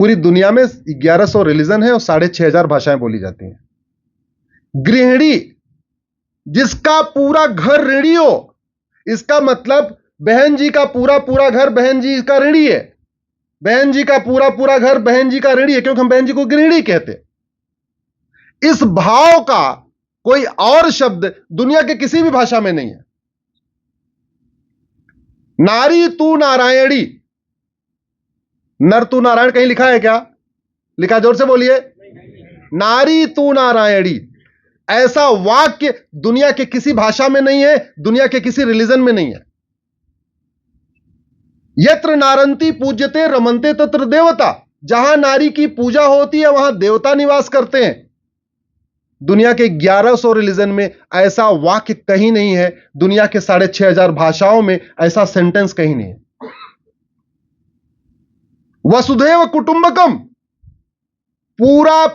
पूरी दुनिया में 1100 रिलीजन है और 6500 भाषाएं बोली जाती हैं। गृहिणी, जिसका पूरा घर ऋणी हो, इसका मतलब बहन जी का पूरा पूरा घर बहन जी का ऋणी है। बहन जी का पूरा पूरा घर बहन जी का ऋणी है, क्योंकि हम बहन जी को गृहिणी कहते हैं। इस भाव का कोई और शब्द दुनिया के किसी भी भाषा में नहीं है। नारी तू नारायणी, नर तू नारायण कहीं लिखा है क्या? लिखा, जोर से बोलिए। नारी तू नारायणी, ऐसा वाक्य दुनिया के किसी भाषा में नहीं है, दुनिया के किसी रिलीजन में नहीं है। यत्र नारंती पूज्यते रमन्ते तत्र देवता, जहां नारी की पूजा होती है वहां देवता निवास करते हैं। दुनिया के 1100 रिलीजन में ऐसा वाक्य कहीं नहीं है, दुनिया के 6500 भाषाओं में ऐसा सेंटेंस कहीं नहीं है। वसुधैव कुटुंबकम, पूरा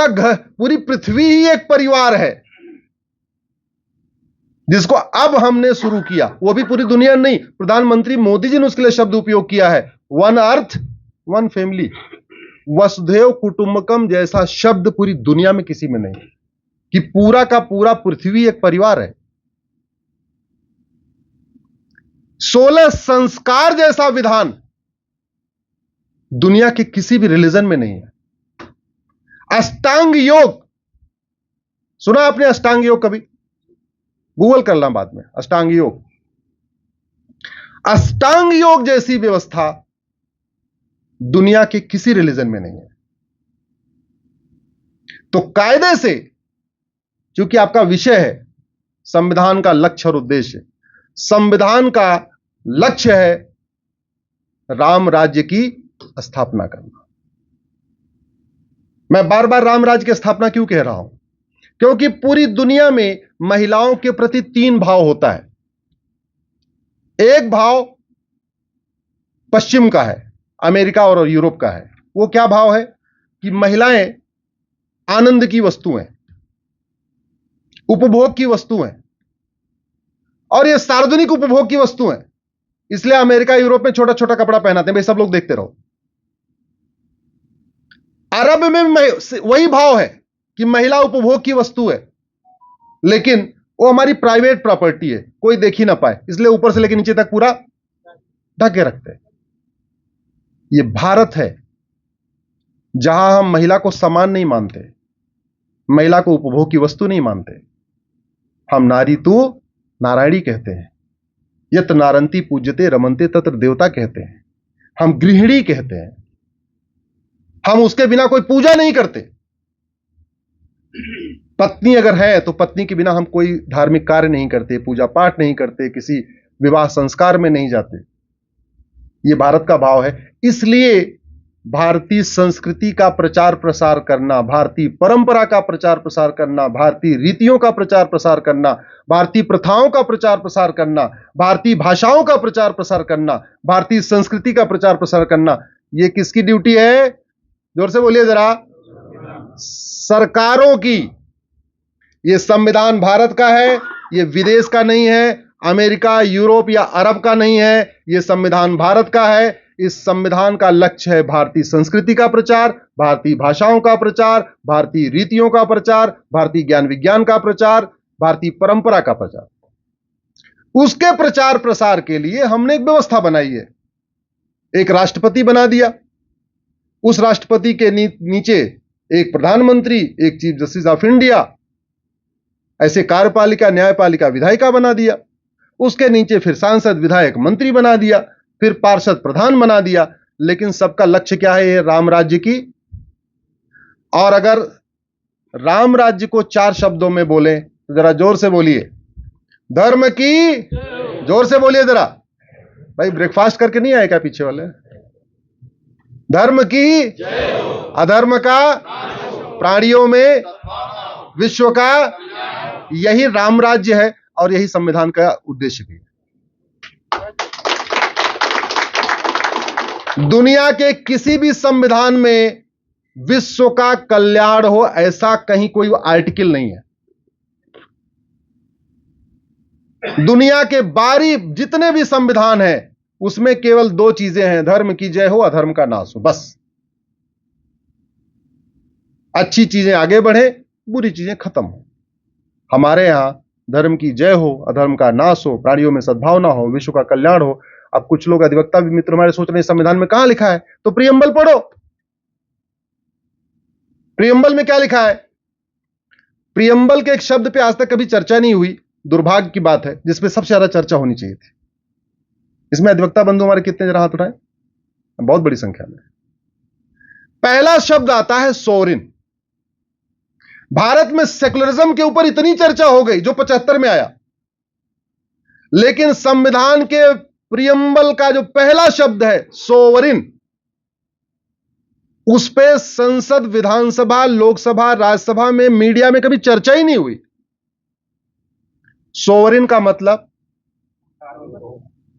घर, पूरी पृथ्वी ही एक परिवार है, जिसको अब हमने शुरू किया, वो भी पूरी दुनिया नहीं, प्रधानमंत्री मोदी जी ने उसके लिए शब्द उपयोग किया है, वन अर्थ वन फैमिली। वसुधैव कुटुंबकम जैसा शब्द पूरी दुनिया में किसी में नहीं, कि पूरा का पूरा पृथ्वी एक परिवार है। 16 संस्कार जैसा विधान दुनिया के किसी भी रिलीजन में नहीं है। अष्टांग योग, सुना आपने अष्टांग योग कभी? गूगल कर ला बाद में, अष्टांग योग। अष्टांग योग जैसी व्यवस्था दुनिया के किसी रिलीजन में नहीं है। तो कायदे से, क्योंकि आपका विषय है संविधान का लक्ष्य और उद्देश्य, संविधान का लक्ष्य है राम राज्य की स्थापना करना। मैं बार बार राम राज्य की स्थापना क्यों कह रहा हूं? क्योंकि पूरी दुनिया में महिलाओं के प्रति 3 भाव होता है। एक भाव पश्चिम का है, अमेरिका और यूरोप का है। वो क्या भाव है? कि महिलाएं आनंद की वस्तु हैं, उपभोग की वस्तु हैं, और ये सार्वजनिक उपभोग की वस्तु हैं। इसलिए अमेरिका यूरोप में छोटा छोटा कपड़ा पहनाते हैं, भाई सब लोग देखते रहो। अरब में वही भाव है कि महिला उपभोग की वस्तु है, लेकिन वो हमारी प्राइवेट प्रॉपर्टी है, कोई देख ही ना पाए, इसलिए ऊपर से लेकर नीचे तक पूरा ढक के रखते हैं। ये भारत है जहां हम महिला को समान नहीं मानते, महिला को उपभोग की वस्तु नहीं मानते। हम नारी तू नारायणी कहते हैं, यत नारंती पूज्यते रमन्ते तत्र देवता कहते हैं, हम गृहिणी कहते हैं। हम उसके बिना कोई पूजा नहीं करते। पत्नी अगर है तो पत्नी के बिना हम कोई धार्मिक कार्य नहीं करते, पूजा पाठ नहीं करते, किसी विवाह संस्कार में नहीं जाते। यह भारत का भाव है। इसलिए भारतीय संस्कृति का प्रचार प्रसार करना, भारतीय परंपरा का प्रचार प्रसार करना, भारतीय रीतियों का प्रचार प्रसार करना, भारतीय प्रथाओं का प्रचार प्रसार करना, भारतीय भाषाओं का प्रचार प्रसार करना, भारतीय संस्कृति का प्रचार प्रसार करना, यह किसकी ड्यूटी है? जोर से बोलिए जरा। सरकारों की। यह संविधान भारत का है, यह विदेश का नहीं है, अमेरिका, यूरोप या अरब का नहीं है, यह संविधान भारत का है। इस संविधान का लक्ष्य है भारतीय संस्कृति का प्रचार, भारतीय भाषाओं का प्रचार, भारतीय रीतियों का प्रचार, भारतीय ज्ञान विज्ञान का प्रचार, भारतीय परंपरा का प्रचार। उसके प्रचार प्रसार के लिए हमने एक व्यवस्था बनाई है। एक राष्ट्रपति बना दिया, उस राष्ट्रपति के नीचे एक प्रधानमंत्री, एक चीफ जस्टिस ऑफ इंडिया, ऐसे कार्यपालिका, न्यायपालिका, विधायिका बना दिया। उसके नीचे फिर सांसद, विधायक, मंत्री बना दिया, फिर पार्षद प्रधान बना दिया। लेकिन सबका लक्ष्य क्या है? ये राम राज्य की। और अगर राम राज्य को 4 शब्दों में बोले तो जरा जोर से बोलिए, धर्म की। जोर से बोलिए जरा। भाई ब्रेकफास्ट करके नहीं आए क्या पीछे वाले? धर्म की, अधर्म का, प्राणियों में, विश्व का, यही राम राज्य है और यही संविधान का उद्देश्य भी है। दुनिया के किसी भी संविधान में विश्व का कल्याण हो ऐसा कहीं कोई आर्टिकल नहीं है। दुनिया के बारी जितने भी संविधान हैं उसमें केवल 2 चीजें हैं, धर्म की जय हो, अधर्म का नाश हो, बस। अच्छी चीजें आगे बढ़े, बुरी चीजें खत्म हो। हमारे यहां धर्म की जय हो, अधर्म का नाश हो, प्राणियों में सद्भावना हो, विश्व का कल्याण हो। अब कुछ लोग अधिवक्ता भी मित्र हमारे सोच रहे हैं संविधान में कहां लिखा है, तो प्रियम्बल पढ़ो। प्रियम्बल में क्या लिखा है? प्रियम्बल के एक शब्द पे आज तक कभी चर्चा नहीं हुई, दुर्भाग्य की बात है, जिसपे सबसे ज्यादा चर्चा होनी चाहिए थी। इसमें अधिवक्ता बंधु हमारे कितने जरा हाथ उठाए? बहुत बड़ी संख्या में। पहला शब्द आता है सोवरिन। भारत में सेकुलरिज्म के ऊपर इतनी चर्चा हो गई जो 75 में आया, लेकिन संविधान के प्रियम्बल का जो पहला शब्द है सोवरिन, उस पे संसद, विधानसभा, लोकसभा, राज्यसभा में, मीडिया में कभी चर्चा ही नहीं हुई। सोवरिन का मतलब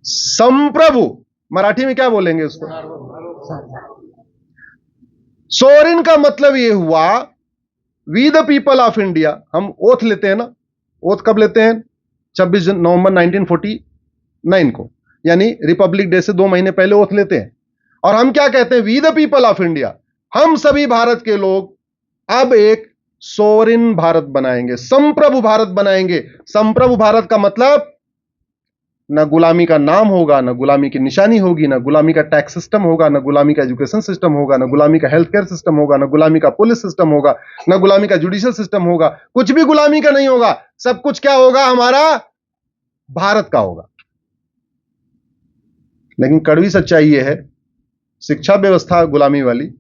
संप्रभु, मराठी में क्या बोलेंगे उसको? सोवरिन का मतलब यह हुआ we the people of India. हम ओथ लेते हैं ना, ओथ कब लेते हैं? 26 नवंबर 1949 को, यानी रिपब्लिक डे से 2 महीने पहले ओथ लेते हैं। और हम क्या कहते हैं? We the people of India, हम सभी भारत के लोग अब एक सोवरिन भारत बनाएंगे, संप्रभु भारत बनाएंगे। संप्रभु भारत का मतलब न गुलामी का नाम होगा, न गुलामी की निशानी होगी, न गुलामी का टैक्स सिस्टम होगा, न गुलामी का एजुकेशन सिस्टम होगा, न गुलामी का हेल्थ केयर सिस्टम होगा, न गुलामी का पुलिस सिस्टम होगा, न गुलामी का जुडिशियल सिस्टम होगा। कुछ भी गुलामी का नहीं होगा। सब कुछ क्या होगा? हमारा भारत का होगा। लेकिन कड़वी सच्चाई यह है, शिक्षा व्यवस्था गुलामी वाली,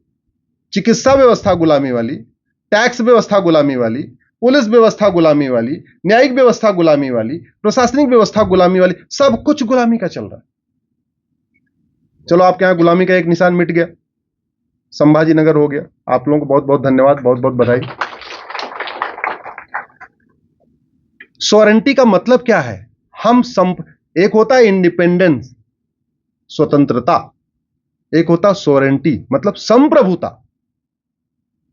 चिकित्सा व्यवस्था गुलामी वाली, टैक्स व्यवस्था गुलामी वाली, पुलिस व्यवस्था गुलामी वाली, न्यायिक व्यवस्था गुलामी वाली, प्रशासनिक व्यवस्था गुलामी वाली, सब कुछ गुलामी का चल रहा है। चलो आपके यहां गुलामी का एक निशान मिट गया, संभाजी नगर हो गया। आप लोगों को बहुत बहुत धन्यवाद, बहुत बहुत बधाई। सॉवरेंटी का मतलब क्या है? एक होता है इंडिपेंडेंस, स्वतंत्रता, एक होता सॉवरेंटी मतलब संप्रभुता।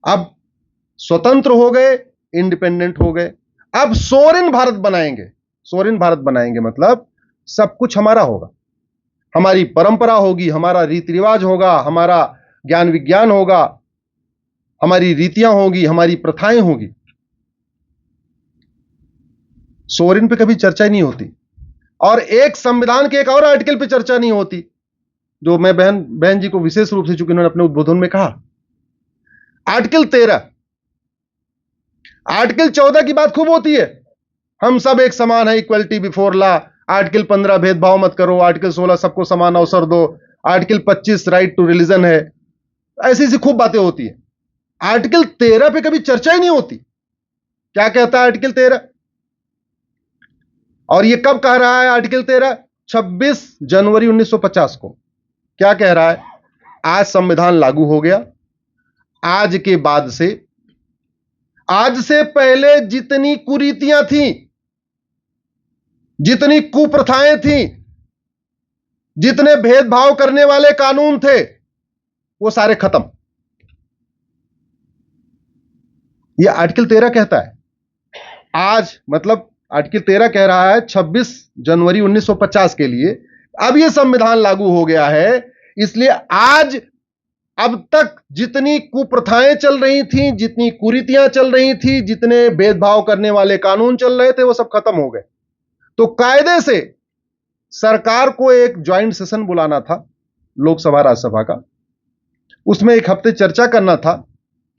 अब स्वतंत्र हो गए, इंडिपेंडेंट हो गए, अब सोवरिन भारत बनाएंगे। सोवरिन भारत बनाएंगे मतलब सब कुछ हमारा होगा, हमारी परंपरा होगी, हमारा रीति रिवाज होगा, हमारा ज्ञान विज्ञान होगा, हमारी रीतियां होगी, हमारी प्रथाएं होगी। सोवरिन पे कभी चर्चा नहीं होती। और एक संविधान के एक और आर्टिकल पे चर्चा नहीं होती, जो मैं बहन जी को विशेष रूप से, चूंकि उन्होंने अपने उद्बोधन में कहा, आर्टिकल 13। आर्टिकल 14 की बात खूब होती है, हम सब एक समान है, इक्वलिटी बिफोर लॉ। आर्टिकल 15 भेदभाव मत करो। आर्टिकल 16 सबको समान अवसर दो। आर्टिकल 25 राइट टू रिलीजन है। ऐसी ऐसी खूब बातें होती है। आर्टिकल 13 पे कभी चर्चा ही नहीं होती। क्या कहता है आर्टिकल 13? और यह कब कह रहा है आर्टिकल 13? 26 जनवरी 1950 को। क्या कह रहा है? आज संविधान लागू हो गया, आज के बाद से, आज से पहले जितनी कुरीतियां थीं, जितनी कुप्रथाएं थीं, जितने भेदभाव करने वाले कानून थे, वो सारे खत्म। यह आर्टिकल 13 कहता है। आज मतलब आर्टिकल 13 कह रहा है 26 जनवरी 1950 के लिए अब यह संविधान लागू हो गया है, इसलिए आज अब तक जितनी कुप्रथाएं चल रही थीं, जितनी कुरीतियां चल रही थी, जितने भेदभाव करने वाले कानून चल रहे थे, वो सब खत्म हो गए। तो कायदे से सरकार को एक ज्वाइंट सेशन बुलाना था, लोकसभा राज्यसभा का। उसमें एक हफ्ते चर्चा करना था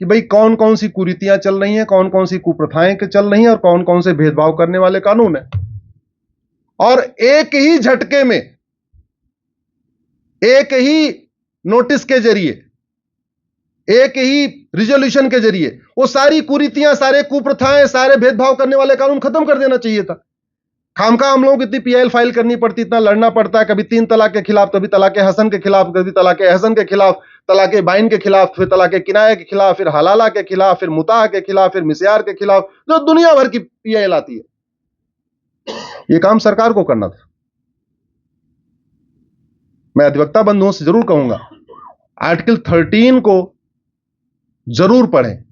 कि भाई कौन कौन सी कुरीतियां चल रही हैं, कौन कौन सी कुप्रथाएं चल रही हैं, और कौन कौन से भेदभाव करने वाले कानून हैं। और एक ही झटके में, एक ही नोटिस के जरिए, एक ही रिजोल्यूशन के जरिए वो सारी कुरीतियां, सारे कुप्रथाएं, सारे भेदभाव करने वाले कानून खत्म कर देना चाहिए था। खामखा हम लोगों को इतनी पीआईएल फाइल करनी पड़ती, इतना लड़ना पड़ता है, कभी 3 तलाक के खिलाफ, कभी तलाक हसन के खिलाफ, कभी तलाक हसन के खिलाफ, तलाक बाइन के खिलाफ, फिर तलाक किनाया के खिलाफ, फिर हलाला के खिलाफ, फिर मुताह के खिलाफ, फिर मिस्यार के खिलाफ, जो दुनिया भर की पीआईएल आती है। यह काम सरकार को करना था। मैं अधिवक्ता बंधुओं से जरूर कहूंगा, आर्टिकल 13 को जरूर पढ़ें,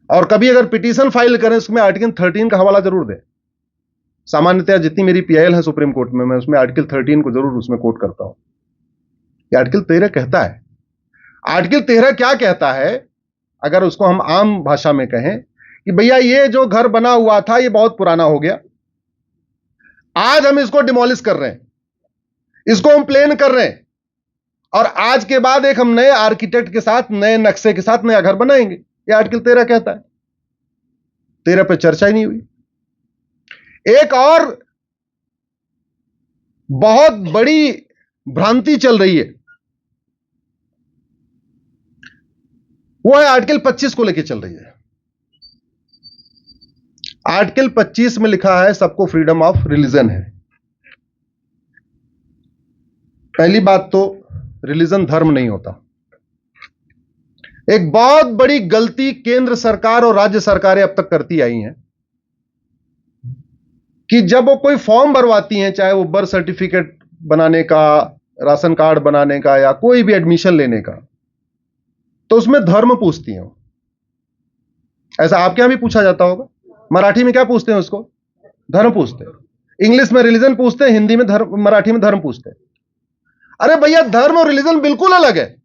और कभी अगर पिटीशन फाइल करें उसमें आर्टिकल 13 का हवाला जरूर दें। सामान्यतः जितनी मेरी पीआईएल है सुप्रीम कोर्ट में, मैं उसमें आर्टिकल 13 को जरूर उसमें कोट करता हूं। ये आर्टिकल 13 कहता है। आर्टिकल 13 क्या कहता है? अगर उसको हम आम भाषा में कहें कि भैया ये जो घर बना हुआ था ये बहुत पुराना हो गया, आज हम इसको डिमोलिश कर रहे हैं, इसको हम प्लेन कर रहे हैं, और आज के बाद एक हम नए आर्किटेक्ट के साथ, नए नक्शे के साथ नया घर बनाएंगे। ये आर्टिकल 13 कहता है। 13 पे चर्चा ही नहीं हुई। एक और बहुत बड़ी भ्रांति चल रही है, वो है आर्टिकल 25 को लेकर चल रही है। आर्टिकल 25 में लिखा है सबको फ्रीडम ऑफ रिलीजन है। पहली बात तो रिलीजन धर्म नहीं होता। एक बहुत बड़ी गलती केंद्र सरकार और राज्य सरकारें अब तक करती आई हैं कि जब वो कोई फॉर्म भरवाती हैं, चाहे वो बर्थ सर्टिफिकेट बनाने का, राशन कार्ड बनाने का, या कोई भी एडमिशन लेने का, तो उसमें धर्म पूछती हैं। ऐसा आपके यहां भी पूछा जाता होगा। मराठी में क्या पूछते हैं उसको? धर्म पूछते हैं। इंग्लिश में रिलीजन पूछते हैं, हिंदी में धर्म, मराठी में धर्म पूछते हैं। अरे भैया, धर्म और रिलीजन बिल्कुल अलग है।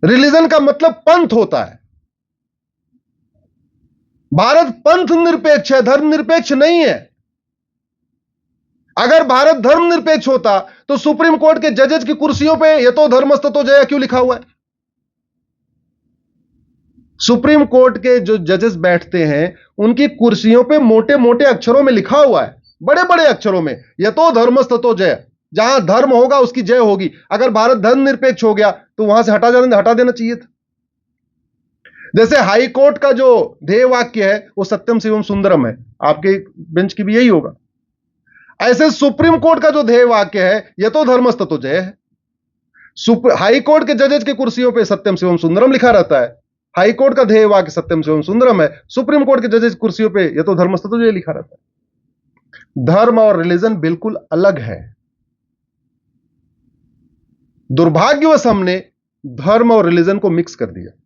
रिलीजन का मतलब पंथ होता है। भारत पंथ निरपेक्ष है, धर्म निरपेक्ष नहीं है। अगर भारत धर्म निरपेक्ष होता तो सुप्रीम कोर्ट के जजेस की कुर्सियों पे यतो धर्मस्ततो जयः क्यों लिखा हुआ है? सुप्रीम कोर्ट के जो जजेस बैठते हैं उनकी कुर्सियों पे मोटे मोटे अक्षरों में लिखा हुआ है, बड़े बड़े अक्षरों में, यतो धर्मस्ततो जयः। जहां धर्म होगा उसकी जय होगी। अगर भारत धर्म निरपेक्ष हो गया तो वहां से हटा देना चाहिए था। जैसे हाई कोर्ट का जो ध्येय वाक्य है वो सत्यम शिवम सुंदरम है, आपके बेंच की भी यही होगा। ऐसे सुप्रीम कोर्ट का जो ध्येय वाक्य है यतो धर्मस्ततो जयः है। हाई कोर्ट के जजेस की कुर्सियों पे सत्यम शिवम सुंदरम लिखा रहता है। हाई कोर्ट का ध्येय वाक्य सत्यम शिवम सुंदरम है। सुप्रीम कोर्ट के जजेस की कुर्सियों पे यतो धर्मस्ततो जयः लिखा रहता है। धर्म और रिलीजन बिल्कुल अलग है। दुर्भाग्यवश हमने धर्म और रिलीजन को मिक्स कर दिया।